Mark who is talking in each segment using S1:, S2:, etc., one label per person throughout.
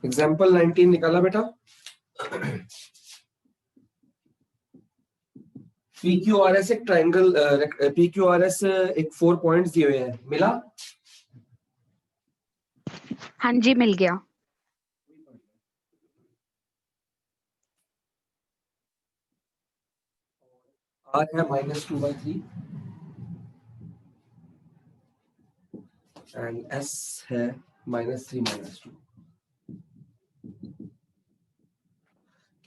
S1: Example 19 निकाला बेटा। PQRS एक ट्राइंगल, PQRS एक 4 पॉइंट्स दिए हुए हैं, मिला?
S2: हाँ जी मिल गया।
S1: R है -2/3 एंड S है -3 -2।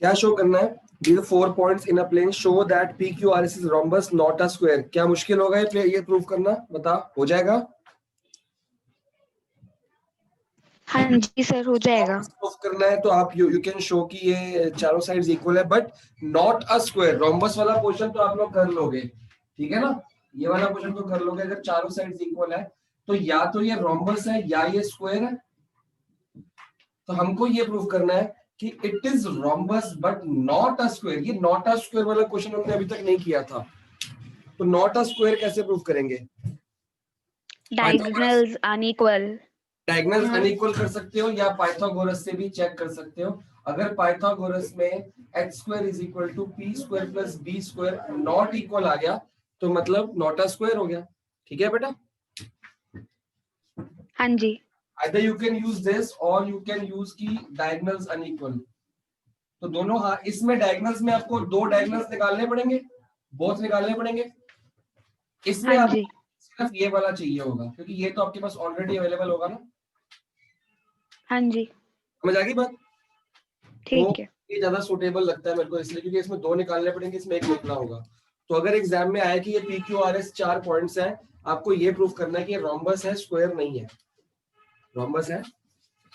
S1: क्या शो करना है? These 4 points in a plane show that PQRS is rhombus not a square। क्या मुश्किल होगा ये प्रूव करना? बता, हो जाएगा?
S2: हाँ जी सर हो जाएगा।
S1: प्रूफ करना है तो आप यू कैन शो कि ये चारों साइड्स इक्वल है but not a square. Rhombus वाला क्वेश्चन तो आप लोग कर लोगे, ठीक है ना? ये वाला क्वेश्चन तो कर लोगे। अगर चारों साइड्स इक्वल है तो या तो ये रोम्बस है या ये स्क्वायर है। तो हमको ये प्रूफ करना है कि it is rhombus but not a square. ये नॉट अ स्क्वायर वाला क्वेश्चन हमने अभी तक नहीं किया था, तो नॉट अ स्क्वायर कैसे प्रूफ करेंगे?
S2: Diagonals unequal.
S1: डायगोनल्स अनइक्वल कर सकते हो या पाइथागोरस से भी चेक कर सकते हो। अगर पाइथागोरस में h² = p² + b² not equal आ गया तो मतलब नॉट अ स्क्वायर हो गया। ठीक है बेटा?
S2: हाँ जी।
S1: Either you can use this or you can use की डायगोनल्स अनइक्वल। तो दोनों, हाँ, इसमें डायगोनल्स में आपको 2 डायगोनल्स निकालने पड़ेंगे, बोथ निकालने पड़ेंगे। इसमें
S2: हाँ
S1: आपको
S2: जी।
S1: सिर्फ ये वाला चाहिए होगा क्योंकि ये तो आपके पास ऑलरेडी अवेलेबल होगा ना।
S2: हाँ जी
S1: समझ आ गई बात?
S2: ठीक है।
S1: ये ज्यादा सुटेबल लगता है मेरे को इसलिए क्योंकि इसमें 2 निकालने पड़ेंगे, इसमें 1 लिखना होगा। तो अगर एग्जाम में आया कि ये PQRS 4 पॉइंट्स हैं, आपको ये प्रूफ करना है कि ये रोम्बस है, स्क्वायर नहीं है। रोम्बस है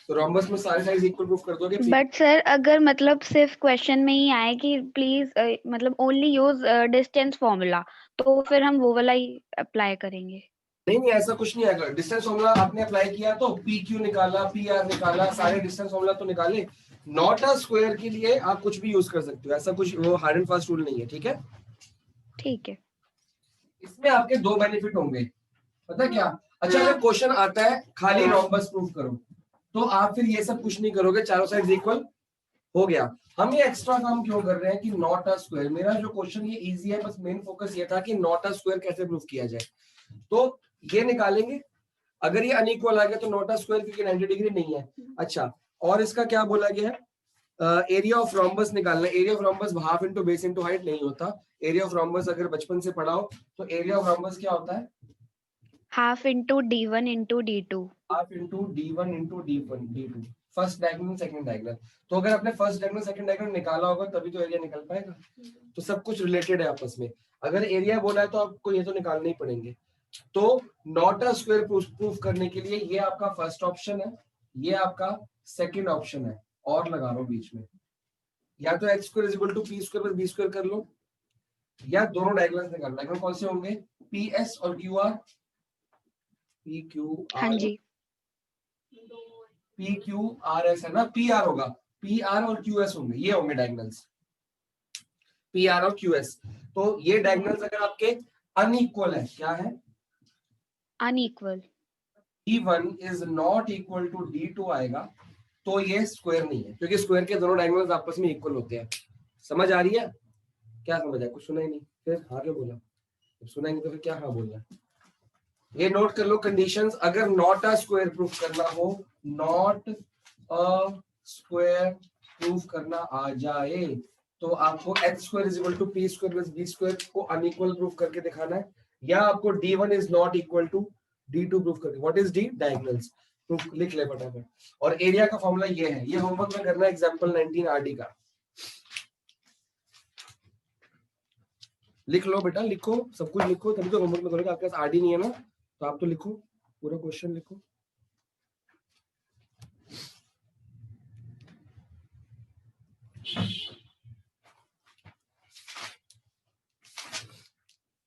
S1: तो रोम्बस में सारे साइड्स इक्वल प्रूफ कर दोगे।
S2: बट सर अगर मतलब सिर्फ क्वेश्चन में ही आए कि प्लीज मतलब ओनली यूज डिस्टेंस फॉर्मूला, तो फिर हम वो वाला ही अप्लाई करेंगे।
S1: नहीं, ऐसा कुछ नहीं आएगा। डिस्टेंस फॉर्मूला आपने अप्लाई किया तो PQ निकाला, PR निकाला, सारे डिस्टेंस फॉर्मूला तो निकाले। नॉट अ स्क्वायर के लिए आप कुछ भी यूज कर सकते हो, ऐसा कुछ वो हार्ड एंड फास्ट रूल नहीं है। ठीक है?
S2: ठीक है।
S1: इसमें आपके 2 बेनिफिट होंगे, पता क्या? अच्छा, अगर क्वेश्चन आता है खाली रोम्बस प्रूफ करो तो आप फिर ये सब कुछ नहीं करोगे, चारों साइड्स इक्वल हो गया। हम ये एक्स्ट्रा काम क्यों कर रहे हैं कि नॉट अ स्क्वायर? मेरा जो क्वेश्चन ये इजी है, बस मेन फोकस ये था कि नॉट अ स्क्वायर कैसे प्रूफ किया जाए। तो ये निकालेंगे। अगर ये अनइक्वल आ गया तो नॉट अ स्क्वायर क्योंकि 90 डिग्री नहीं है। अच्छा, और इसका क्या बोला गया है? एरिया ऑफ रोम्बस निकालना है। Area of rhombus half into base into height नहीं होता। एरिया ऑफ रोम्बस अगर बचपन से पढ़ा हो तो एरिया ऑफ रोम्बस क्या होता है?
S2: Half into D1 into D2।
S1: Half into D1 into D2, first diagonal second diagonal. तो अगर आपने फर्स्ट डायगोनल सेकंड डायगोनल निकाला होगा तभी तो एरिया निकल पाएगा। तो सब कुछ रिलेटेड है आपस में। अगर एरिया बोला है तो आपको ये तो निकालने ही पड़ेंगे। तो नॉट अ स्क्वायर प्रूफ करने के लिए ये आपका फर्स्ट ऑप्शन है, ये आपका सेकंड ऑप्शन है, और लगा लो बीच में। या तो h² = p² + b² कर लो, या दोनों डायगोनल्स निकालो। डायगोनल कौन से होंगे? PS और QR।
S2: हाँ
S1: PQR,
S2: जी।
S1: PQRS है ना? PR होगा, PR और QS होंगे, ये होंगे डायगोनल्स, PR और QS। तो ये डायगोनल्स अगर आपके अनइक्वल है, क्या है?
S2: Unequal.
S1: D1 is not equal to D2 आएगा तो ये स्क्वायर नहीं है क्योंकि स्क्वायर के दोनों डायगोनल्स आपस में इक्वल होते हैं। समझ आ रही है? क्या समझ आया? कुछ सुना ही नहीं, फिर हाँ क्यों बोला? सुना ही नहीं तो फिर क्या हाँ बोलना? ये नोट कर लो कंडीशंस। अगर नॉट अ स्क्वायर प्रूफ करना हो, नॉट अ स्क्वायर प्रूफ करना आ जाए तो आपको h² = p² + b² को अनइक्वल प्रूफ करके दिखाना है, या आपको D1 is not equal to D2 proof करके। What is D? Diagonals. Proof लिख ले फटाफट। और एरिया का फॉर्मूला ये है, ये होमवर्क में करना है, एग्जांपल 19 RD का। लिख लो बेटा, लिखो, सब कुछ लिखो तभी तो होमवर्क में करोगे। आपके पास RD नहीं है ना, तो आप तो लिखो, पूरा क्वेश्चन लिखो।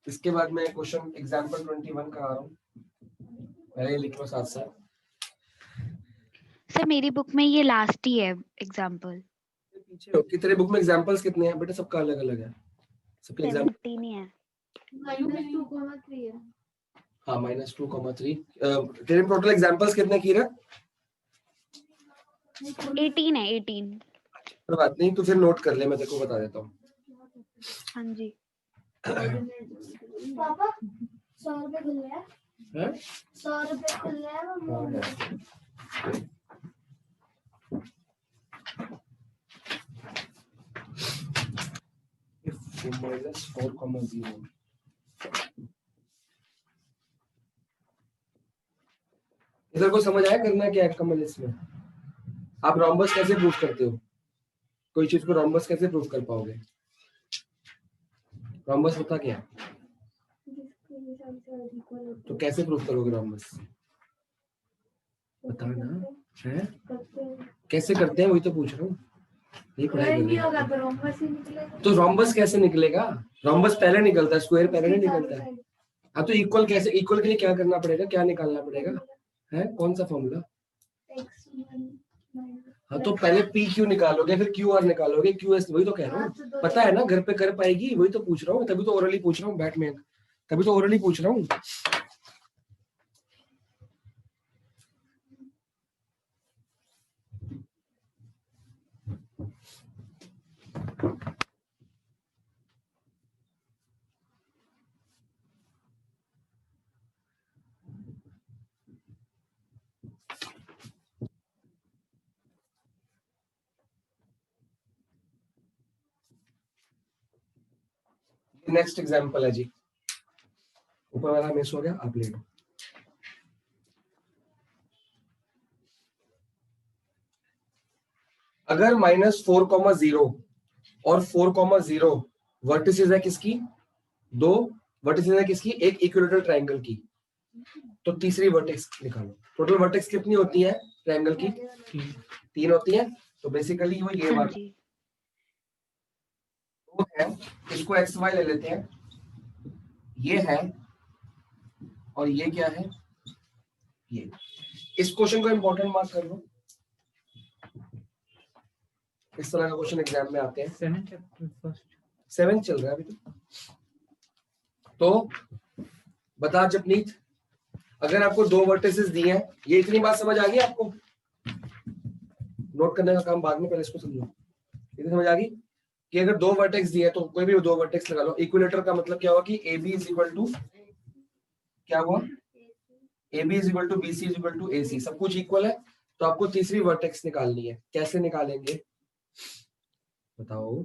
S1: इसके बाद मैं क्वेश्चन एग्जांपल 21 करा रहा हूँ, पहले लिख लो साथ साथ।
S2: सर मेरी बुक में ये लास्ट ही है एग्जाम्पल।
S1: पीछे हो कि तेरे बुक में एग्जांपल्स कितने हैं बेटा? सबका अलग अलग है, सबके एग्जांपल
S2: 17 ही है।
S3: -2,3 है।
S1: हाँ, -2,3। तेरे टोटल एग्जांपल्स कितने की रहा?
S2: 18 है 18।
S1: कोई बात नहीं, तो फिर नोट कर ले, मैं तेरे को बता देता हूँ।
S2: हाँ जी।
S3: पापा 100 रुपए खुल रहा है,
S1: हैं?
S3: 100 रुपए खुल रहा है वो
S1: हाँ, है। If minus 4,0 इधर को समझ आया करना क्या है कमल इसमें? आप रोम्बस कैसे प्रूफ करते हो? कोई चीज को रोम्बस कैसे प्रूफ कर पाओगे? रोम्बस होता क्या है? तो कैसे प्रूफ करोगे रोम्बस? बता ना, है? कैसे करते हैं वही तो पूछ रहा हूँ। नहीं पढ़ाई कर रहे
S3: नहीं होगा
S1: हैं।
S3: तो रोम्बस ही निकलेगा।
S1: तो रोम्बस कैसे निकलेगा? रोम्बस पहले निकलता है, स्क्वायर पहले नहीं निकलता है। हाँ तो इक्वल कैसे? इक्वल के लिए क्या करना पड़ेगा, क्या निकालना पड़ेगा? है कौन सा फॉर्मूला? हाँ तो पहले पी क्यू निकालोगे, फिर क्यू आर निकालोगे, क्यू एस, वही तो कह रहा हूँ। पता है ना, घर पे कर पाएगी, वही तो पूछ रहा हूँ, तभी तो ओरली पूछ रहा हूँ, बैटमैन, तभी तो ओरली पूछ रहा हूँ। नेक्स्ट एग्जांपल है जी, ऊपर वाला मिस हो गया, आप ले लो। अगर -4,0 और 4,0 वर्टिसेस है किसकी? दो वर्टिसेस है किसकी? एक इक्विलेटरल ट्रायंगल की। तो तीसरी वर्टेक्स निकालो। टोटल वर्टेक्स कितनी होती है ट्रायंगल की? 3 होती है। तो बेसिकली वो ये
S2: हाँ
S1: वाला
S2: जी।
S1: वो है, इसको एक्स वाई ले लेते हैं, ये है और ये क्या है? ये। इस क्वेश्चन को इंपॉर्टेंट मार्क कर लो, इस तरह का क्वेश्चन एग्जाम में आते हैं। 7 चल रहा है अभी तो बता जपनीत, अगर आपको दो वर्टिसेस दिए हैं, ये इतनी बात समझ आ गई आपको? नोट करने का काम बाद में, पहले इसको समझो। इतनी समझ आ गई कि अगर दो वर्टेक्स दिए तो कोई भी दो वर्टेक्स लगा लो। इक्विलेटर का मतलब क्या हुआ कि A B is equal to क्या हुआ? A B is equal to B C is equal to A C, सब कुछ इक्वल है। तो आपको तीसरी वर्टेक्स निकालनी है। कैसे निकालेंगे बताओ?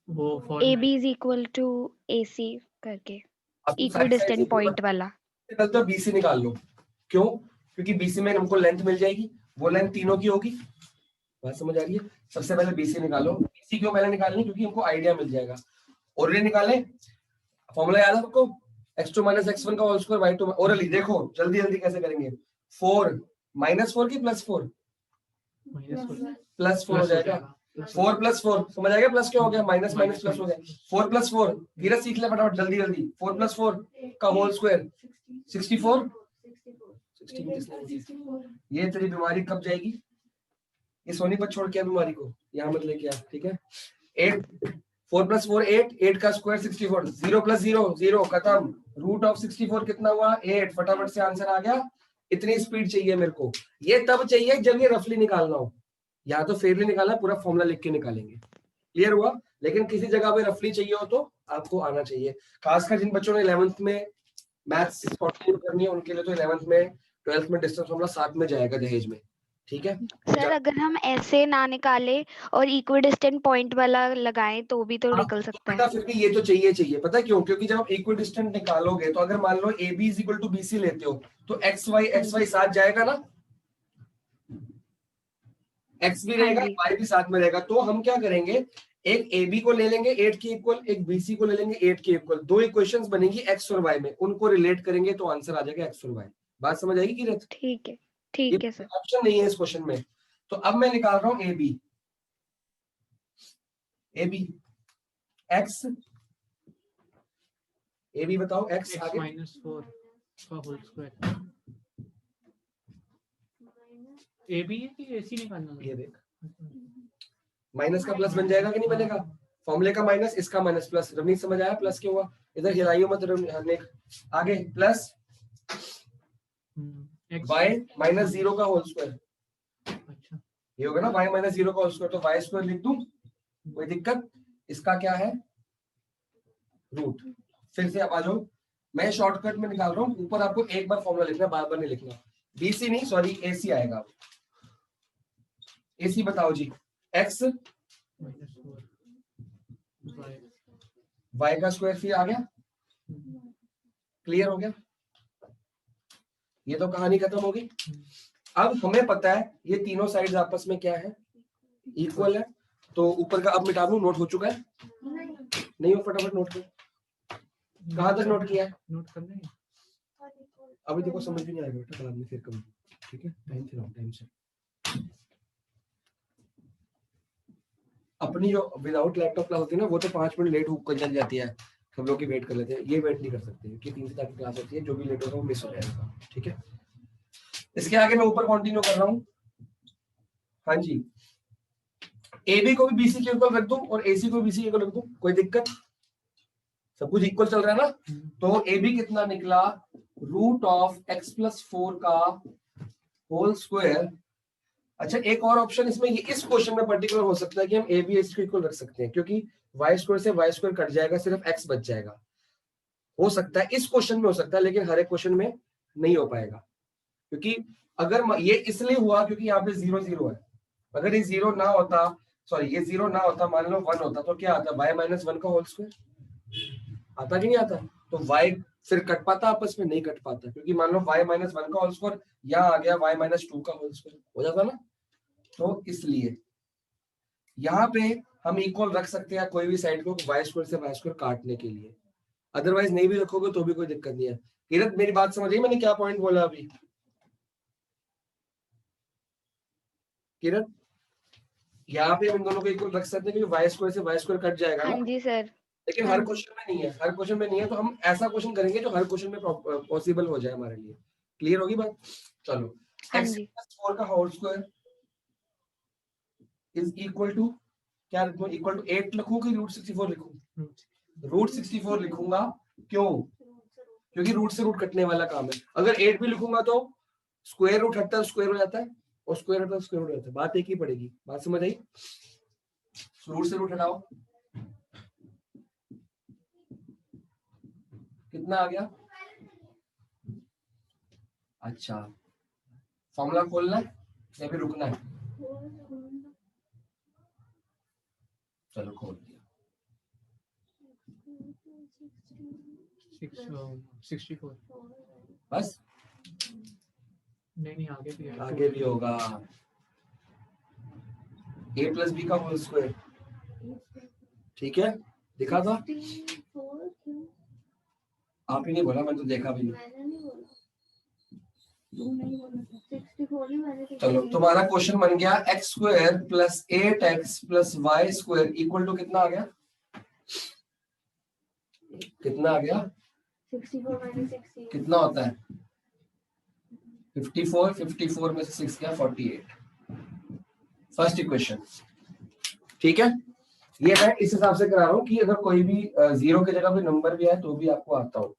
S3: वो
S2: AB is equal to AC करके इक्विडिस्टेंट पॉइंट वाला।
S1: निकल तो बीसी निकाल लो। क्यों? क्योंकि बीसी में हमको लेंथ मिल जाएगी, वो लेंथ तीनों की होगी। बात समझ आ रही है? सबसे पहले बीसी निकालो। बीसी क्यों पहले निकालनी? क्योंकि हमको आइडिया मिल जाएगा। ओरली निकाले, फॉर्मूला याद है आपको? x2 - x1 का होल स्क्वायर y2। ओरली देखो जल्दी जल्दी कैसे करेंगे। 4 -4 की +4 +4 हो जाएगा। 4 + 4 समझ आ गया? प्लस क्या हो गया? माइनस माइनस प्लस हो गया। 4 + 4 धीरे सीख ले फटाफट, जल्दी जल्दी। 4 + 4 का होल स्क्वायर 64। 16 ये तेरी बीमारी कब जाएगी? ये सोनीपत छोड़ के आ बीमारी को, यहाँ मत लेके आ, ठीक है? 8 4 + 4 8, 8 का स्क्वायर 64, 0 + 0 0 खत्म। √64 कितना हुआ? 8। फटाफट से आंसर आ गया। इतनी स्पीड चाहिए मेरे को। ये तब चाहिए जब ये रफली निकालना हो, या तो फेरली निकालना, पूरा फॉर्मूला लिख के निकालेंगे। क्लियर हुआ? लेकिन किसी जगह पे रफली चाहिए हो तो आपको आना चाहिए। खासकर जिन बच्चों ने 11th में मैथ्स कंटिन्यू करनी है, उनके लिए तो 11th में 12th में डिस्टेंस फॉर्मूला साथ में जाएगा दहेज में, ठीक है?
S2: सर अगर हम ऐसे ना निकाले और इक्विडिस्टेंट पॉइंट वाला लगाएं तो भी तो निकल सकता है।
S1: बेटा फिर भी ये तो चाहिए। पता है क्यों? क्योंकि जब आप इक्विडिस्टेंट निकालोगे तो अगर मान लो A B is equal to B C लेते हो तो एक्स वाई साथ जाएगा ना, एक्स भी रहेगा वाई भी साथ में रहेगा। तो हम क्या करेंगे, एक ए बी को ले लेंगे 8 के इक्वल, एक बी सी को ले लेंगे 8 के इक्वल। दो इक्वेशंस बनेंगी एक्स और वाई में, उनको रिलेट करेंगे तो आंसर आ जाएगा एक्स और वाई। बात समझ आएगी किरत?
S2: ठीक है
S1: ये
S2: ठीक है सर।
S1: ऑप्शन नहीं है इस क्वेश्चन में। तो अब मैं निकाल रहा हूं A B X. A B बताओ एक्स आगे
S4: -4 का होल स्क्वायर। ए बी है कि एसी निकालना है?
S1: ये देख, माइनस का प्लस बन जाएगा कि नहीं बनेगा? फॉर्मूले का माइनस, इसका माइनस प्लस। रवनीत समझ आया प्लस क्यों हुआ? इधर हिलाइयो मत रवनीत। आगे प्लस
S4: X
S1: y -0 का होल स्क्वायर।
S4: अच्छा
S1: ये होगा ना y माइनस 0 का होल स्क्वायर, तो y स्क्वायर लिख दूं, कोई दिक्कत? इसका क्या है रूट। फिर से अब आ जाओ, मैं शॉर्टकट में निकाल रहा हूँ, ऊपर आपको एक बार फॉर्मूला लिखना है, बार बार नहीं लिखना। बीसी नहीं, सॉरी एसी आएगा। एसी बताओ जी, x
S4: -4 y
S1: y का स्क्वायर फिर आ गया, क्लियर हो गया? ये तो कहानी खत्म हो गई। अब हमें पता है ये तीनों साइड्स आपस में क्या है, इक्वल है, तो ऊपर का अब मिटा दूं, नोट हो चुका है? नहीं हो, फटाफट नोट कर। कहाँ तक नोट किया है?
S4: नोट करना है।
S1: अभी देखो समझ भी नहीं आएगा बेटा, बाद में फिर कभी, ठीक है? टाइम से टाइम से। अपनी जो विदाउट लैपटॉप क्लास होती है ना, वो तो 5 मिनट लेट होकर चल जाती है, हम लोग की वेट कर लेते हैं, ये वेट नहीं कर सकते क्योंकि 3 से 4 की क्लास होती है, जो भी लेट होगा वो मिस हो जाएगा, ठीक है? इसके आगे मैं ऊपर कंटिन्यू कर रहा हूँ। हाँ जी, AB को भी BC के इक्वल रख दूं और AC को BC के इक्वल रख दूं, कोई दिक्कत? सब कुछ इक्वल चल रहा है ना? तो AB कितना निकला, रूट ऑफ x प्लस 4 का होल स्क्वायर। अच्छा, एक और ऑप्शन इसमें, ये इस क्वेश्चन में पर्टिकुलर हो सकता है कि हम AB AC को इक्वल रख सकते हैं, क्योंकि y स्क्वायर से y स्क्वायर कट जाएगा, सिर्फ x बच जाएगा। हो सकता है इस क्वेश्चन में हो सकता है, लेकिन हर एक क्वेश्चन में नहीं हो पाएगा, क्योंकि अगर ये इसलिए हुआ क्योंकि यहाँ पे 0 0 है। अगर ये 0 ना होता, सॉरी ये 0 ना होता, मान लो 1 होता, तो क्या आता? y माइनस 1 का होल स्क्वायर आता कि नहीं आता? तो y फिर कट पाता आपस में? नहीं कट पाता, क्योंकि मान लो y माइनस 1 का होल स्क्वायर यहाँ आ गया, y माइनस 2 का होल स्क्वायर हो जाता ना। तो इसलिए यहाँ पे हम इक्वल रख सकते हैं कोई भी साइड को y स्क्वायर से y स्क्वायर काटने के लिए, अदरवाइज नहीं भी रखोगे तो भी कोई दिक्कत नहीं है। किरत, मेरी बात समझ आई मैंने क्या पॉइंट बोला अभी? किरत, यहाँ पे हम दोनों को इक्वल रख सकते हैं क्योंकि y स्क्वायर से y स्क्वायर कट जाएगा
S2: हाँ
S1: ना,
S2: जी सर।
S1: लेकिन
S2: हाँ
S1: हर
S2: जी।
S1: क्वेश्चन में नहीं है, हर क्वेश्चन में नहीं है, तो हम ऐसा क्वेश्चन करेंगे जो हर क्वेश्चन में पॉसिबल हो जाए हमारे लिए। क्लियर होगी बात? चलो,
S2: हाँ
S1: x
S2: जी।
S1: प्लस 4 का whole square is equal to, क्या लिखूं? इक्वल टू 8 लिखूं कि रूट 64 लिखूं? रूट 64 लिखूंगा। क्यों? क्योंकि रूट से रूट कटने वाला काम है। अगर 8 भी लिखूंगा तो स्क्वायर रूट हटता है, स्क्वायर हो जाता है, और स्क्वायर हटता है, स्क्वायर हो जाता है, बात एक ही पड़ेगी। बात समझ आई? रूट से रूट हटाओ, कितना आ गया? अच्छा, फॉर्मूला खोलना है या फिर रुकना है? चलो खोल दिया।
S4: 64
S1: बस?
S4: नहीं आगे भी है।
S1: आगे भी होगा, a प्लस बी का होल स्क्वायर, ठीक है? दिखा था? आप ही नहीं बोला, मैंने तो देखा भी नहीं।
S3: मैंने नहीं बोला, तू नहीं बोला था, 64 ही मैंने तो
S1: चलो, तुम्हारा क्वेश्चन बन गया x square plus 8x plus Y square equal to कितना आ गया? कितना आ गया?
S3: 64 minus 60
S1: कितना होता है? 54, 54 में से 6 गया 48। फर्स्ट इक्वेशन, ठीक है? ये मैं इस हिसाब से करा रहा हूँ कि अगर कोई भी 0 की जगह पे नंबर भी आए तो भी आपको आता हो।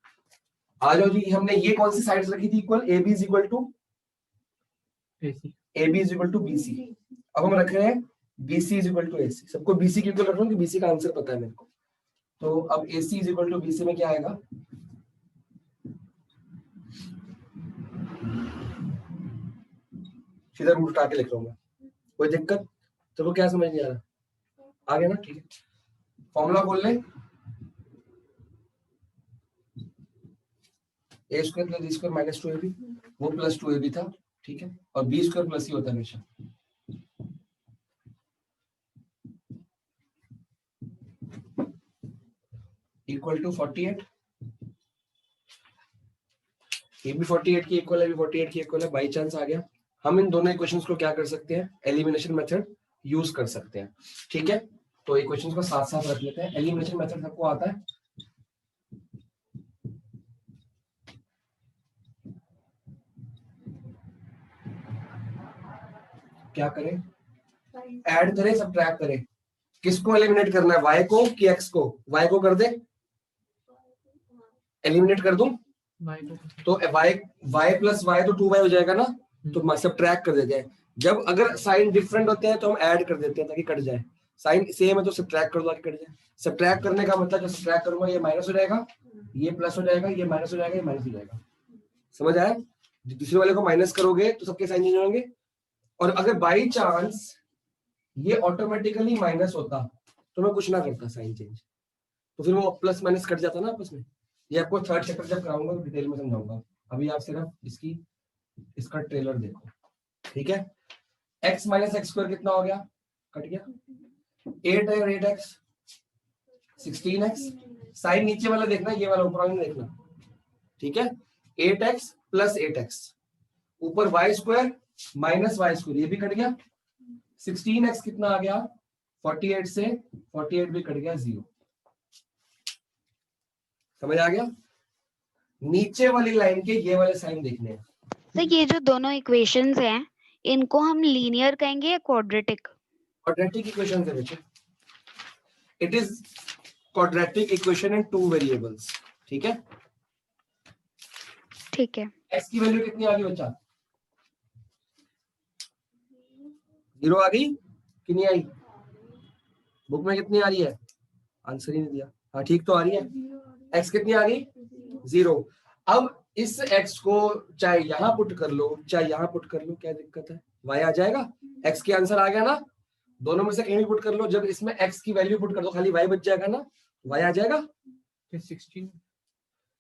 S1: आ जाओ जी, हमने ये कौन सी साइड्स रखी थी equal? AB is equal to
S4: AC
S1: AB is equal to BC। अब हम रख रहे हैं BC is equal to AC। सबको BC की इक्वल रख रहा हूँ कि BC का आंसर पता है मेरे को। तो अब AC is equal to BC में क्या आएगा? सीधा रूट उठा के लिख रहा हूँ मैं, कोई दिक्कत? तो क्या समझ नहीं आ रहा? आ गया ना? ठीक है, फॉर्मूला खोल ले। a square plus b square minus 2ab, वो प्लस 2ab था, ठीक है? और b स्क्वायर प्लस ही होता है हमेशा। इक्वल टू 48, ये भी 48 की इक्वल है, भी 48 की इक्वल है, बाई चांस आ गया। हम इन दोनों इक्वेशंस को क्या कर सकते हैं? एलिमिनेशन मेथड यूज कर सकते हैं, ठीक है? तो इक्वेशंस को साथ साथ रख लेते हैं। एलिमिनेशन मेथड सबको आता है? क्या करें? ऐड करें, सब्ट्रैक्ट करें? किसको एलिमिनेट करना है, y को कि x को? y को कर दे, एलिमिनेट कर दूं
S4: y को
S1: तो y प्लस y तो 2y हो जाएगा ना, तो सब्ट्रैक्ट कर देते हैं। जब अगर साइन डिफरेंट होते हैं तो हम ऐड कर देते हैं ताकि कट जाए, साइन सेम है तो सब्ट्रैक्ट कर दो ताकि कट जाए। सब्ट्रैक्ट करने का मतलब जब सब्ट्रैक्ट करूंगा ये माइनस हो जाएगा, ये प्लस हो जाएगा, ये माइनस हो जाएगा, ये माइनस हो जाएगा। समझ आया? दूसरे वाले को माइनस करोगे तो सबके साइन चेंज होंगे। और अगर बाई चांस ये ऑटोमेटिकली माइनस होता तो मैं कुछ ना करता साइन चेंज, तो फिर वो प्लस माइनस कट जाता ना आपस में। ये आपको थर्ड चैप्टर जब कराऊंगा तो डिटेल में समझाऊंगा, अभी आप सिर्फ इसका ट्रेलर देखो, ठीक है। x माइनस एक्स स्क्वायर कितना हो गया, कट गया, 8 है, 8x 16x, साइन नीचे वाला देखना, ये वाला ऊपर वाला नहीं देखना, ठीक है। 8x प्लस 8x, ऊपर y square minus y square, ये भी कट गया। 16x कितना आ गया, 48 से 48 भी कट गया, 0। समझ आ गया? नीचे वाली लाइन के ये वाले साइन देखने हैं।
S2: तो ये जो दोनों इक्वेशंस हैं इनको हम लीनियर कहेंगे या क्वाड्रेटिक?
S1: क्वाड्रेटिक इक्वेशन है बेटे, it is quadratic equation in 2 variables, ठीक है।
S2: ठीक है।
S1: x की वैल्यू कितनी आ गई बच्चा, 0 आ गई कि नहीं आई? बुक में कितनी आ रही है, आंसर ही नहीं दिया। हाँ ठीक तो आ रही है, x कितनी आ गई, 0। अब इस x को चाहे यहां पुट कर लो चाहे यहां पुट कर लो, क्या दिक्कत है, y आ जाएगा, x के आंसर आ गया ना, दोनों में से कहीं भी पुट कर लो, जब इसमें x की वैल्यू पुट कर दो खाली y बच जाएगा ना, y आ जाएगा।
S4: 16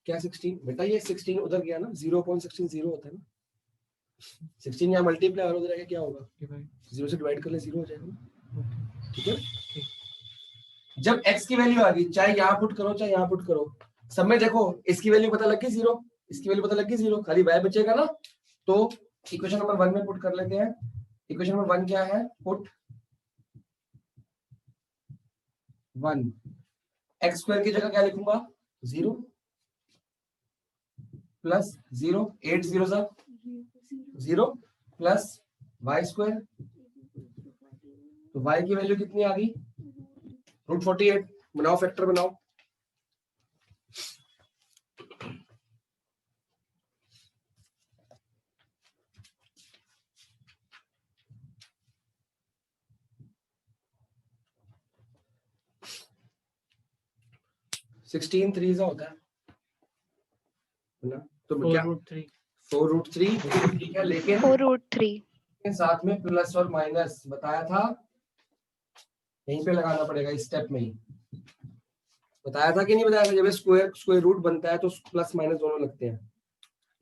S1: क्या 16 बेटा, ये 16 उधर गया ना, 0.16 0 होता है ना, 16 यहाँ मल्टीप्लाई हो जाएगा, क्या होगा, 0 से डिवाइड कर ले 0 हो जाएगा ना, ठीक है। जब x की वैल्यू आ गई, चाहे यहाँ पुट करो चाहे यहाँ पुट करो, सब में देखो इसकी वैल्यू पता लग गई 0, इसकी वैल्यू पता लग गई 0, खाली y बचेगा ना। तो इक्वेशन नंबर 1 में पुट कर लेते हैं। इक्वेशन नंबर 1 क्या है, पुट 1, एक्स स्क्वायर की जगह क्या लिखूंगा, 0 प्लस 0, 8 0 सा 0 प्लस वाई स्क्वायर, तो y की वैल्यू कितनी आ गई, √48। बनाओ फैक्टर बनाओ, सिक्सटीन 3 सा होता है ना, तो क्या
S4: 4√3
S1: 4√3, ठीक है, लेकिन
S2: 4√3
S1: के साथ में प्लस और माइनस बताया था, यहीं पे लगाना पड़ेगा इस स्टेप में ही, बताया था कि नहीं बताया था, जब स्क्वायर रूट बनता है तो प्लस माइनस दोनों लगते हैं।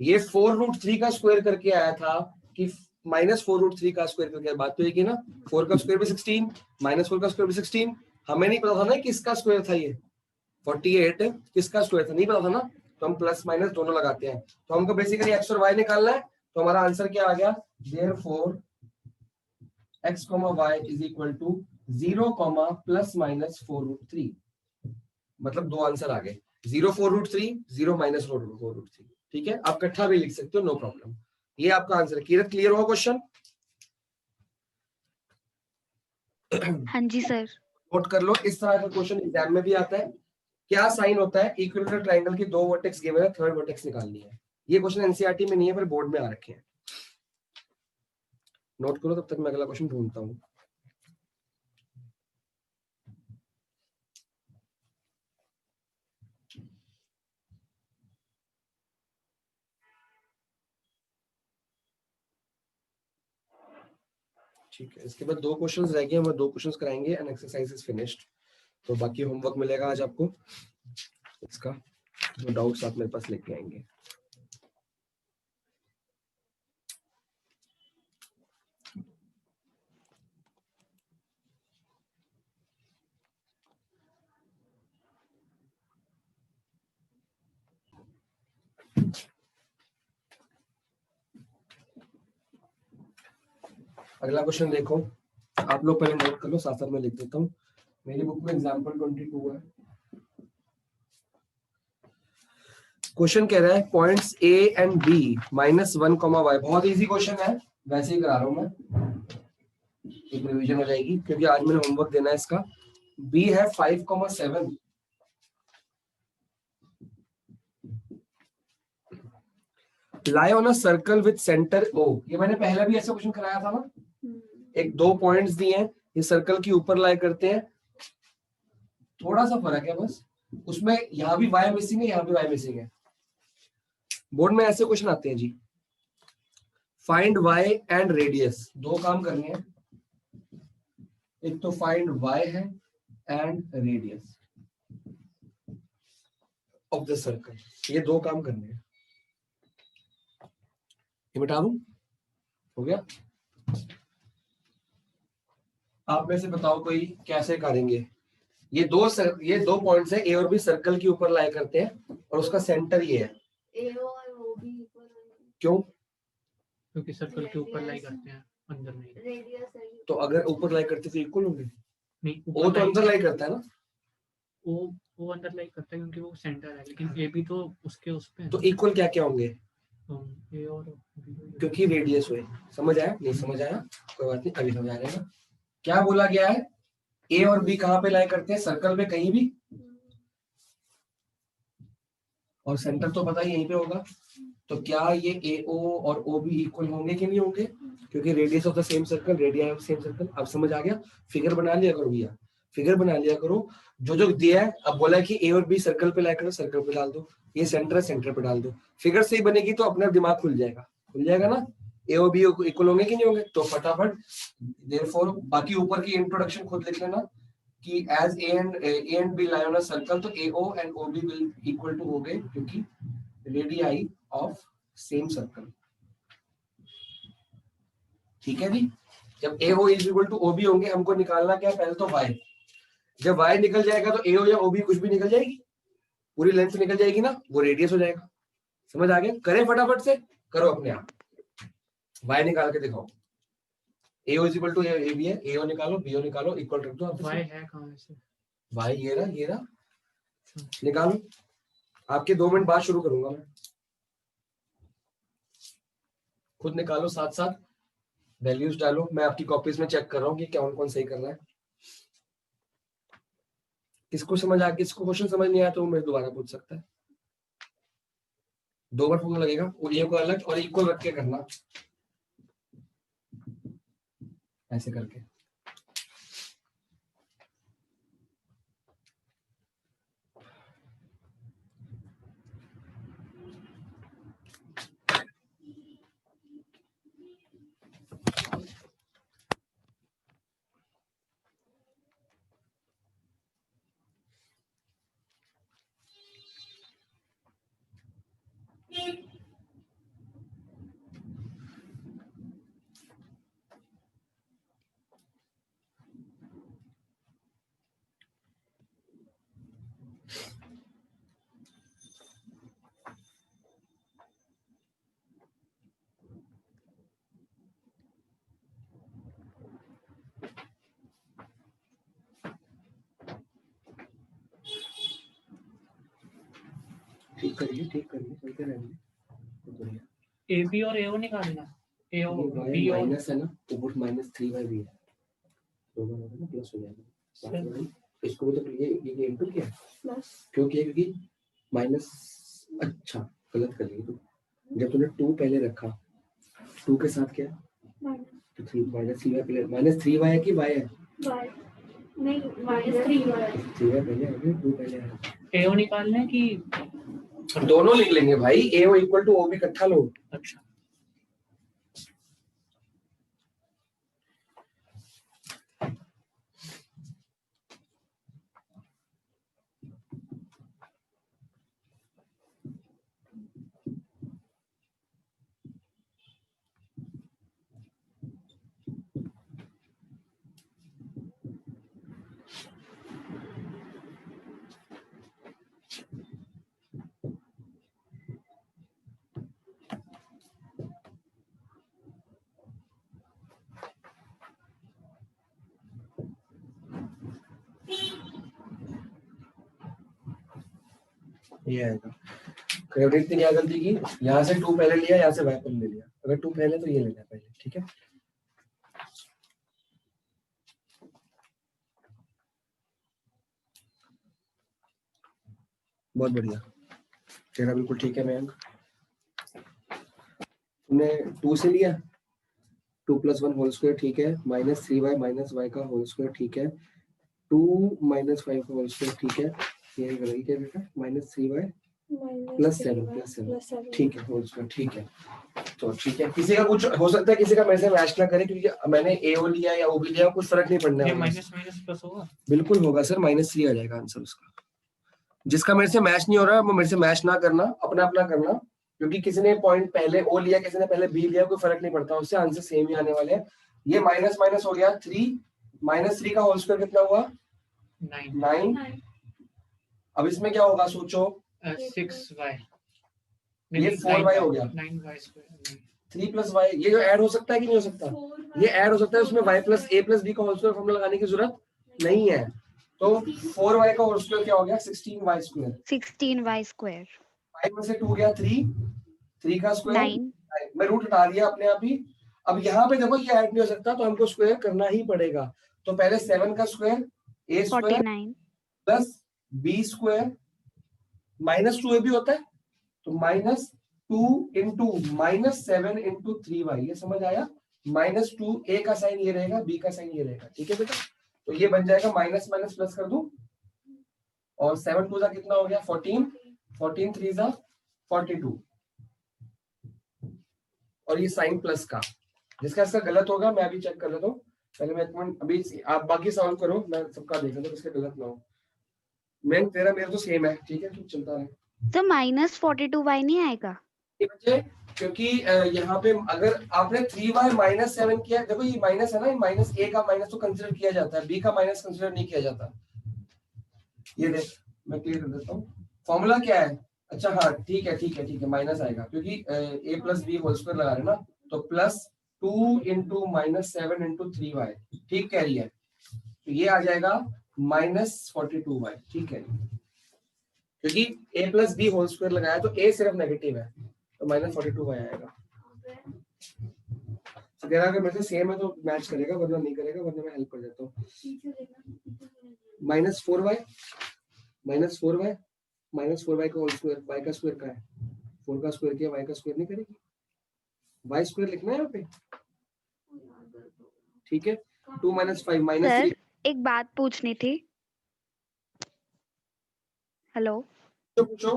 S1: ये 4√3 का स्क्वायर करके आया था कि -4√3 का स्क्वायर करके, बात तो एक ही ना, 4 का स्क्वायर भी 16, -4 का स्क्वायर भी 16, हमें नहीं पता था ना किसका स्क्वायर था, ये 48 किसका स्क्वायर था, नहीं पता था ना, तो हम प्लस माइनस दोनों लगाते हैं। तो हमको बेसिकली x और y निकालना है, तो हमारा आंसर क्या आ गया, therefore x, y is equal to 0, plus minus 4√3, मतलब दो आंसर आ गए, 0 4√3, 0 -4√3, ठीक है। आप इकट्ठा भी लिख सकते हो, नो प्रॉब्लम। ये आपका आंसर है। क्लियर हुआ क्वेश्चन?
S2: हाँ जी सर।
S1: नोट कर लो, इस तरह का क्वेश्चन एग्जाम में भी आता है। क्या साइन होता है, इक्विलेटरल ट्रायंगल की 2 वर्टेक्स गिवन है, थर्ड वर्टेक्स निकालनी है। ये क्वेश्चन एनसीईआरटी में नहीं है पर बोर्ड में आ रखे हैं, नोट करो, तब तक मैं अगला क्वेश्चन ढूंढता हूँ। ठीक है, इसके बाद 2 क्वेश्चंस रह गए, हम 2 क्वेश्चंस कराएंगे एंड एक्सरसाइज इज फिनिश्ड। तो बाकी होमवर्क मिलेगा आज आपको, इसका जो डाउट्स आप मेरे पास लेके आएंगे। अगला क्वेश्चन देखो, आप लोग पहले नोट कर लो, साथ साथ में लिख देता हूँ। मेरी बुक में एग्जांपल 22 है। क्वेश्चन कह रहा है points A and B -1, y, बहुत इजी क्वेश्चन है, वैसे ही करा रहा हूं मैं, एक रिवीजन हो जाएगी क्योंकि आज मैंने होमवर्क देना है इसका। बी है 5,7, lie on a circle with center O। ये मैंने पहले भी ऐसा क्वेश्चन कराया था ना, एक दो पॉइंट्स दिए हैं, ये सर्कल के ऊपर लाई करते हैं, थोड़ा सा फर्क है बस, उसमें यहाँ भी y मिसिंग है, यहाँ भी y मिसिंग है। बोर्ड में ऐसे क्वेश्चन आते हैं जी, फाइंड y एंड रेडियस, दो काम करने हैं, एक तो फाइंड y है and radius of the circle, ये दो काम करने हैं। ये मिटा दूं, हो गया। आप में से बताओ कोई कैसे करेंगे। ये दो पॉइंट्स है, ए और बी सर्कल के ऊपर लाई करते हैं और उसका सेंटर ये है।
S3: ए और ओ भी इक्वल है,
S1: क्यों?
S4: क्योंकि सर्कल के ऊपर लाई करते हैं, अंदर नहीं।
S3: रेडियस है ये।
S1: तो अगर ऊपर लाई करते तो इक्वल होंगे।
S4: नहीं,
S1: ओ तो अंदर लाई करता है ना,
S4: वो अंदर लाई करता है क्योंकि वो सेंटर है, लेकिन ए भी तो उसके उस पे है।
S1: तो इक्वल क्या क्या होंगे?
S4: ए और बी
S1: क्योंकि रेडियस हुए। समझ आया? नहीं समझ आया कोई बात नहीं, अभी समझ आ जाएगा। क्या बोला गया है? ए और बी कहाँ पे लाई करते हैं? सर्कल पे कहीं भी, और सेंटर तो पता ही यहीं पे होगा। तो क्या ये ए ओ और ओ बी इक्वल होंगे कि नहीं होंगे? क्योंकि radius of the same circle, radius of same circle. अब समझ आ गया? फिगर बना लिया करो भैया, फिगर बना लिया करो। जो जो दिया है, अब बोला है कि ए और बी सर्कल पे लाई करो, सर्कल पे डाल दो। ये सेंटर है, सेंटर पे डाल दो। फिगर सही बनेगी तो अपने दिमाग खुल जाएगा ना। ए और बी इक्वल होंगे कि नहीं होंगे? तो फटाफट देयरफॉर बाकी ऊपर की इंट्रोडक्शन खुद लिख लेना कि as A and B lie on a circle, तो A O and O B will equal to हो गए क्योंकि रेडियाई ऑफ सेम सर्कल। ठीक है जी। जब A O is equal to O B होंगे, हमको निकालना क्या है? पहले तो y। जब y निकल जाएगा तो ए ओ या ओ बी कुछ भी निकल जाएगी, पूरी लेंथ निकल जाएगी ना, वो रेडियस हो जाएगा। समझ आ गया? करें फटाफट से, करो अपने आप, y निकाल के दिखाओ। A O is equal to A B है, ए ओ निकालो, बी ओ निकालो, इक्वल रख दो।
S4: वाई है कहाँ से?
S1: y ये रहा निकालो। आपके 2 मिनट बाद शुरू करूंगा मैं, खुद निकालो, साथ साथ वैल्यूज डालो। मैं आपकी कॉपीज में चेक कर रहा हूँ कि कौन कौन सही कर रहा है। किसको समझ आ, किसको क्वेश्चन समझ नहीं आया तो वो मेरे दोबारा पूछ सकता है। 2 बार फोन लगेगा, वो ए को अलग और इक्वल रख के करना, ऐसे करके। ठीक करिए, चलते रहेंगे।
S4: ए बी और ए ओ निकालना, ए ओ बी और
S1: माइनस है ना, ऊपर -3y भी है, दो बार होगा ना, प्लस हो जाएगा। इसको तो ये इनटू क्या है?
S3: प्लस।
S1: क्यों किया? क्योंकि माइनस, अच्छा गलत कर लिया तू। जब तूने 2 पहले रखा, 2 के साथ क्या? तो 3 -3y पहले, -3y है कि y है?
S3: y नहीं, -3y
S1: 3y पहले है, 2 पहले है।
S4: ए ओ निकालना है कि
S1: दोनों लिख लेंगे भाई, A O equal to O B इकट्ठा लो।
S4: अच्छा
S1: ये आएगा। क्रेडिट ने क्या गलती की? यहाँ से 2 पहले लिया, यहाँ से y पहले ले लिया। अगर 2 पहले तो ये लेना पहले, ठीक है। बहुत बढ़िया, तेरा बिल्कुल ठीक है मयंक। तुमने 2 से लिया, 2 + 1 होल स्क्वायर ठीक है, -3y - y का होल स्क्वायर ठीक है, 2 - 5 का होल स्क्वायर ठीक है, ये करेगी क्या बेटा, -3y + 7 ठीक है, होल स्क्वायर ठीक है। तो ठीक है, किसी का कुछ हो सकता है, किसी का मेरे से मैच ना करे, क्योंकि मैंने AO लिया या OB लिया, कुछ फर्क नहीं पड़ने
S4: ये
S1: वाला।
S4: माइनस माइनस प्लस होगा।
S1: बिल्कुल होगा सर, -3 आ जाएगा आंसर उसका। जिसका मेरे से मैच नहीं हो रहा है वो मेरे से मैच ना करना, अपना अपना करना, क्योंकि किसी ने पॉइंट पहले O लिया, किसी ने पहले B लिया, कोई फर्क नहीं पड़ता, उससे आंसर सेम ही आने वाले हैं। ये माइनस माइनस हो गया 3, -3 का होल स्क्वायर कितना हुआ, 9। अब इसमें क्या होगा सोचो,
S4: 6y
S1: ये 4y हो गया,
S4: 9y स्क्वायर
S1: 3 + y, ये जो ऐड हो सकता है कि नहीं हो सकता, ये ऐड हो सकता है, उसमें y + a + b का होल स्क्वायर फॉर्मूला लगाने की जरूरत नहीं है। तो 4y का होल स्क्वायर क्या हो गया, 16y स्क्वायर,
S2: 16y स्क्वायर
S1: 5 में से 2 गया 3 का स्क्वायर
S2: 9
S1: मैं रूट हटा दिया अपने आप ही। अब यहाँ पे देखो ये ऐड नहीं हो सकता, तो हमको स्क्वायर करना ही पड़ेगा। तो पहले 7 का square a square
S2: 49
S1: plus b square -2a भी होता है, तो -2 इंटू -7 इंटू 3y, ये समझ आया। -2 a का साइन ये रहेगा, b का साइन ये रहेगा, ठीक है बेटा। तो ये बन जाएगा माइनस माइनस प्लस कर दूं, और 7 2 कितना हो गया 14, 14 3 42, और ये साइन प्लस का, जिसका इसका गलत होगा मैं अभी चेक कर लेता हूँ। पहले मैं एक मिनट, अभी आप बाकी सॉल्व करो, मैं सबका देख लेता हूँ किसका गलत ना हो। मैं तेरा मेरा तो सेम है, ठीक है, तो चलता है।
S2: तो -42y नहीं आएगा?
S1: ये बच्चे, क्योंकि यहाँ पे अगर आपने 3y -7 किया, देखो ये माइनस है ना, माइनस a का माइनस तो कंसिडर किया जाता है, b का माइनस कंसिडर नहीं किया जाता। ये देख, मैं क्लियर कर देता हूँ फॉर्मूला क्या है। अच्छा हाँ ठीक है ठीक है ठीक है, माइनस आएगा क्योंकि a + b होल स्क्वायर लगा रहे हैं ना, तो +2 इंटू -7 इंटू 3y, ठीक कह रही है, तो ये आ जाएगा -42y, ठीक है, क्योंकि a + b होल स्क्वायर लगाया तो a सिर्फ नेगेटिव है, तो -42y आएगा। तो कह रहा अगर मेरे से सेम है तो मैच करेगा, वरना नहीं करेगा, वरना मैं हेल्प कर देता हूँ। -4y -4y का होल स्क्वायर, y का स्क्वायर का है, 4 का स्क्वायर किया, y का स्क्वायर नहीं करेगी, y स्क्वायर लिखना है यहाँ पे, ठीक है। 2 - 5
S2: सर
S1: -3।
S2: एक बात पूछनी थी। हेलो
S1: पूछो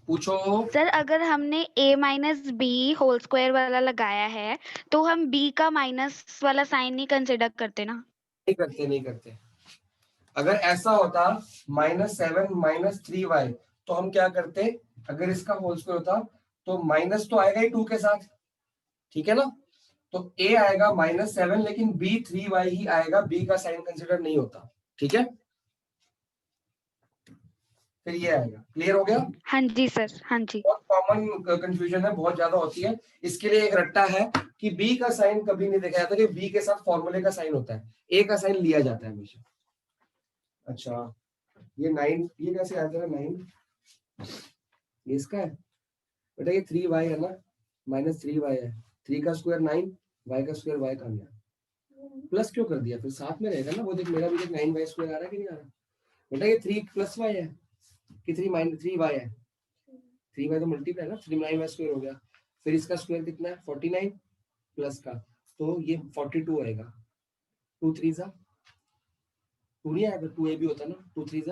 S1: पूछो।
S2: सर, अगर हमने a - b होल स्क्वायर वाला लगाया है तो हम b का माइनस वाला साइन नहीं कंसिडर करते ना?
S1: नहीं करते। अगर ऐसा होता -7 - 3y, तो हम क्या करते, अगर इसका होल स्क्वायर होता तो माइनस तो आएगा ही 2 के साथ, ठीक है ना, तो a आएगा -7, लेकिन b 3y ही आएगा, b का साइन कंसिडर नहीं होता, ठीक है। फिर ये आएगा, क्लियर हो गया।
S2: हाँ जी सर, हाँ जी।
S1: बहुत कॉमन कंफ्यूजन है, बहुत ज्यादा होती है। इसके लिए एक रट्टा है कि b का साइन कभी नहीं देखा जाता, कि b के साथ फॉर्मूले का साइन होता है, a का साइन लिया जाता है हमेशा। अच्छा ये 9, ये कैसे आ जाएगा 9, ये इसका है बेटा, ये 3y है ना, -3y है, 3 का स्क्वायर 9, y का स्क्वायर y का गया, प्लस क्यों कर दिया, फिर साथ में रहेगा ना, वो देख मेरा भी देख 9y स्क्वायर आ रहा है कि नहीं आ रहा बेटा, ये 3 + y है कि 3y है, 3y तो मल्टीप्लाई है ना, 3 9y स्क्वायर हो गया, फिर इसका स्क्वायर कितना है 49 प्लस का, तो ये 42 आएगा, 2 3 2 नहीं आएगा, 2a भी होता ना, 2 3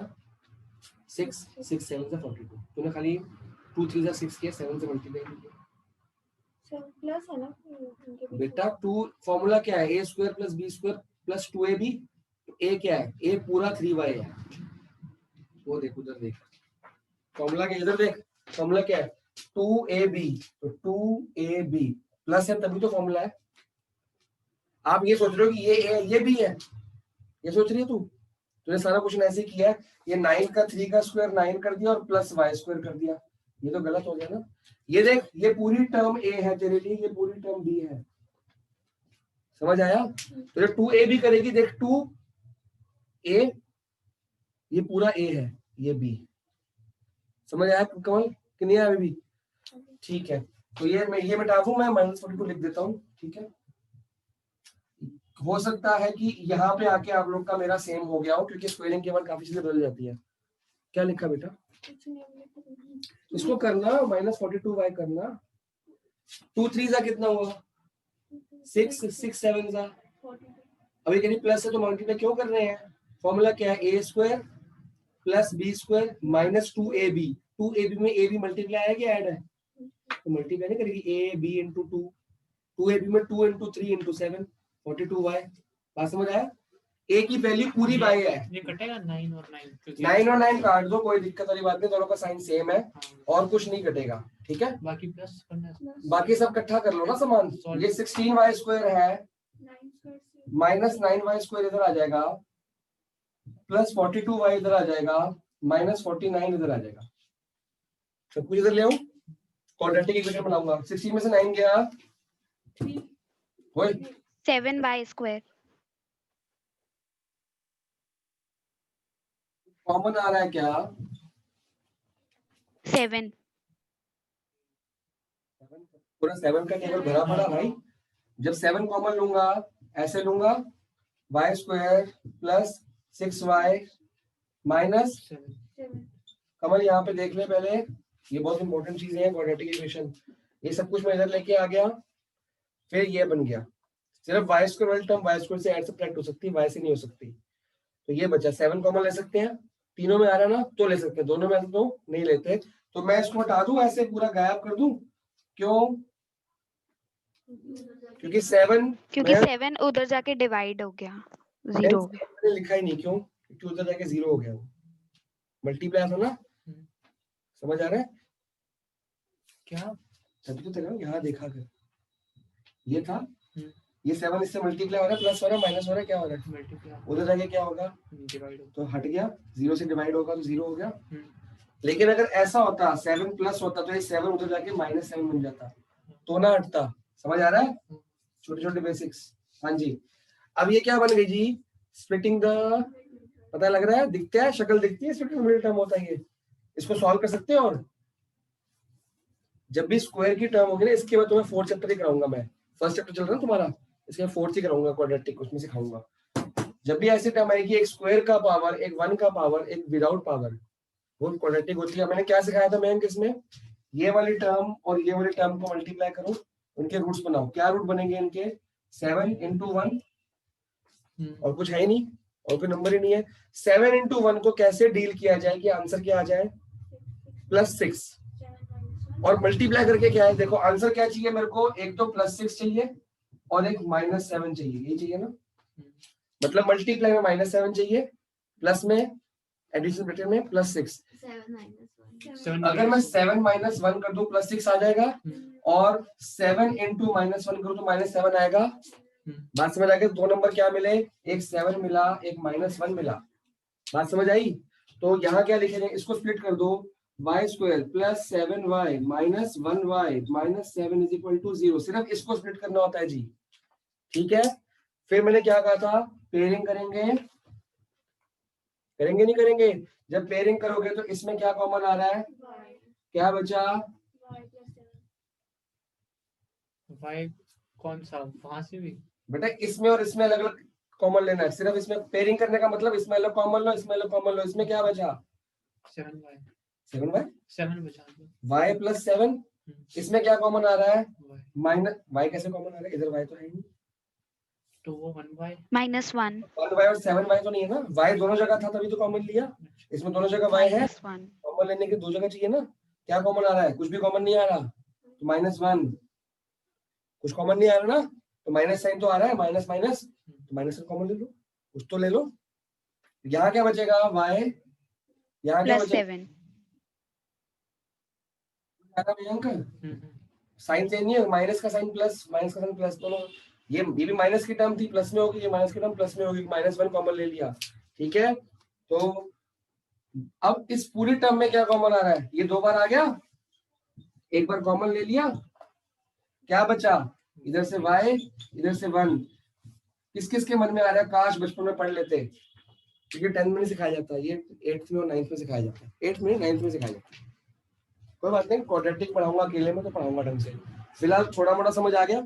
S1: 6 6 7 42, तूने खाली 2 3 6 किया, 7 से मल्टीप्लाई किया
S3: प्लस है ना उनके बीच में।
S1: बेटा। 2 फॉर्मूला क्या है, a square + b square + 2ab, तो a क्या है, a पूरा 3y है, वो देख उधर देख फॉर्मूला क्या, इधर देख फॉर्मूला क्या है, 2ab, तो 2ab प्लस है तभी तो फॉर्मूला है। आप ये सोच रहे हो कि ये a है ये b है, ये सोच रही है तूने सारा क्वेश्चन ऐसे किया है, ये 9 का 3 का स्क्वायर 9 कर दिया और प्लस y स्क्वायर कर दिया, ये तो गलत हो गया ना। ये देख, ये पूरी टर्म a है तेरे लिए, ये पूरी टर्म b है, समझ आया। तो जब 2a भी करेगी, देख 2a, ये पूरा a है, ये b, समझ आया कमल कि नहीं आया अभी भी, ठीक है। तो ये मिटा दूं मैं, -42 लिख देता हूँ, ठीक है। हो सकता है कि यहाँ पे आके आप लोग का मेरा सेम हो गया हो, क्योंकि स्क्वायरिंग के बाद काफी चीजें बदल जाती है। क्या लिखा बेटा, इसको करना -42y करना, 2 3 जा कितना हुआ 6 6 7 जा। अभी कहीं प्लस है तो मल्टीप्लाई क्यों कर रहे हैं? फॉर्मूला क्या है? a square plus b square minus 2ab। 2ab में a भी मल्टीप्लाई है क्या ऐड है? तो मल्टीप्लाई नहीं करेगी a b into 2, 2ab में 2 into 3 into 7 42y। बात समझ आया? a की वैल्यू पूरी y है।
S4: ये कटेगा 9 और 9 क्योंकि
S1: 9 और 9 काट दो, कोई दिक्कत वाली बात नहीं, दोनों का साइन सेम है
S4: हाँ,
S1: और कुछ नहीं कटेगा। ठीक है,
S4: बाकी प्लस करना है।
S1: बाकी सब इकट्ठा कर लो ना सामान। ये 16y स्क्वायर है माइनस 9y स्क्वायर इधर आ जाएगा प्लस 42y इधर आ जाएगा माइनस 49 इधर आ जाएगा। सब कुछ इधर ले आऊं, क्वाड्रेटिक इक्वेशन बनाऊंगा। 16 में से 9 गया होए
S2: 7y स्क्वायर।
S1: कॉमन आ रहा है क्या?
S2: 7।
S1: पूरा 7 का टेबल भरा पड़ा भाई। जब 7 कॉमन लूंगा ऐसे लूंगा y square plus 6y minus
S4: 7
S1: कमल यहाँ पे देख ले पहले, ये बहुत इंपॉर्टेंट चीजें हैं क्वाड्रेटिक इक्वेशन। ये सब कुछ मैं इधर लेके आ गया, फिर ये बन गया। सिर्फ y स्क्वायर वाली टर्म y स्क्वायर से ऐड सब्ट्रैक्ट हो सकती है, y से नहीं हो सकती। तो ये बचा 7 कॉमन ले सकते हैं, तीनों में आ रहा ना तो ले सकते हैं, दोनों में तो नहीं लेते। तो मैं इसको हटा दूं, ऐसे पूरा गायब कर दूं। क्यों? क्योंकि 7
S2: क्योंकि 7 उधर जाके डिवाइड हो गया, 0 हो गया।
S1: मैंने लिखा ही नहीं, क्यों? क्योंकि उधर जाके 0 हो गया, वो मल्टीप्लाई था ना। समझ आ रहा है क्या? तभी तो तेरा यहाँ देखा कर, ये था, ये 7 इससे मल्टीप्लाई हो रहा है, प्लस हो रहा है, माइनस हो रहा है, क्या हो रहा है?
S4: मल्टीप्लाई
S1: उधर जाके क्या होगा?
S4: डिवाइड
S1: तो हट गया, 0 से डिवाइड होगा तो 0 हो गया। लेकिन अगर ऐसा होता 7 प्लस होता तो ये 7 उधर जाके -7 बन जाता, तो ना हटता। समझ आ रहा है? छोटे छोटे बेसिक्स। हाँ जी, अब ये क्या बन गई जी? स्प्लिटिंग द, पता लग रहा है, दिखता है, शक्ल दिखती है, स्प्लिटिंग मिडिल टर्म होता है ये। इसको सॉल्व कर सकते हैं। और जब भी स्क्वायर की टर्म होगी ना, इसके बाद तुम्हें 4th चैप्टर ही कराऊंगा मैं। फर्स्ट चैप्टर चल रहा है तुम्हारा, इसके 4th ही कराऊंगा क्वाड्रेटिक, उसमें सिखाऊंगा। जब भी ऐसी टर्म आएगी, एक स्क्वायर का पावर, एक 1 का पावर, एक विदाउट पावर, वो क्वाड्रेटिक होती है। मैंने क्या सिखाया था मैम किसमें? ये वाली टर्म और ये वाली टर्म को मल्टीप्लाई करो, उनके रूट्स बनाओ। क्या रूट बनेंगे इनके? 7 into 1, और कुछ है ही नहीं, और कोई नंबर ही नहीं है। 7 into 1 को कैसे डील किया जाए कि आंसर क्या आ जाए? +6। और मल्टीप्लाई करके क्या है? देखो आंसर क्या चाहिए मेरे को, एक तो +6 चाहिए और एक -7 चाहिए, यही चाहिए ना। मतलब मल्टीप्लाई में -7 चाहिए, प्लस में एडिशन ब्रैकेट में +6। अगर मैं 7 - 1 कर दूं +6 आ जाएगा, और 7 into -1 करूं तो -7 आएगा। बात समझ आ गई? 2 नंबर क्या मिले? एक 7 मिला, एक -1 मिला। बात समझ आई? तो यहाँ क्या लिखेंगे? इसको स्प्लिट कर दो, y square plus 7y minus 1y minus 7 is equal to 0। सिर्फ इसको स्प्लिट करना होता है जी। ठीक है, फिर मैंने क्या कहा था? पेयरिंग करेंगे, करेंगे नहीं करेंगे? जब पेयरिंग करोगे तो इसमें क्या कॉमन आ रहा है? क्या बचा?
S4: y कौन सा? वहां से भी
S1: बेटा इसमें और इसमें अलग अलग कॉमन लेना है। सिर्फ इसमें पेयरिंग करने का मतलब इसमें अलग कॉमन लो, इसमें अलग कॉमन लो। इसमें क्या बचा?
S4: 7y
S1: 7y
S4: 7 बचा दो।
S1: y प्लस 7, इसमें क्या कॉमन आ रहा है?
S4: y
S1: माइनस y कैसे कॉमन आ रहा है? इधर y तो है ही नहीं,
S4: तो वो 1y
S2: -1
S1: 1y और 7y तो नहीं है ना। y दोनों जगह था तभी तो कॉमन लिया, इसमें दोनों जगह y है।
S2: -1
S1: कॉमन लेने के दो जगह चाहिए ना। क्या कॉमन आ रहा है? कुछ भी कॉमन नहीं आ रहा, तो -1। कुछ कॉमन नहीं आ रहा ना, तो माइनस साइन तो आ रहा है, माइनस माइनस, तो माइनस का कॉमन ले लो, कुछ तो ले लो। यहाँ क्या बचेगा? y, यहाँ क्या बचेगा?
S2: +7
S1: साइन चेंज नहीं है, माइनस का साइन प्लस, माइनस का साइन प्लस, दोनों ये भी माइनस की टर्म थी, प्लस में होगी, ये माइनस की टर्म प्लस में होगी, -1 कॉमन ले लिया। ठीक है, तो अब इस पूरी टर्म में क्या कॉमन आ रहा है? ये 2 बार आ गया, एक बार कॉमन ले लिया, क्या बचा? इधर से y, इधर से 1। किस किस के मन में आ रहा है? काश बचपन में पढ़ लेते, क्योंकि 10th में नहीं सिखाया जाता, ये 8th में और 9th में सिखाया जाता है। 8th में 9th में सिखाया जाता है। कोई बात नहीं, क्वाड्रेटिक पढ़ाऊंगा अकेले में तो पढ़ाऊंगा ढंग से। फिलहाल थोड़ा मोड़ा समझ आ गया।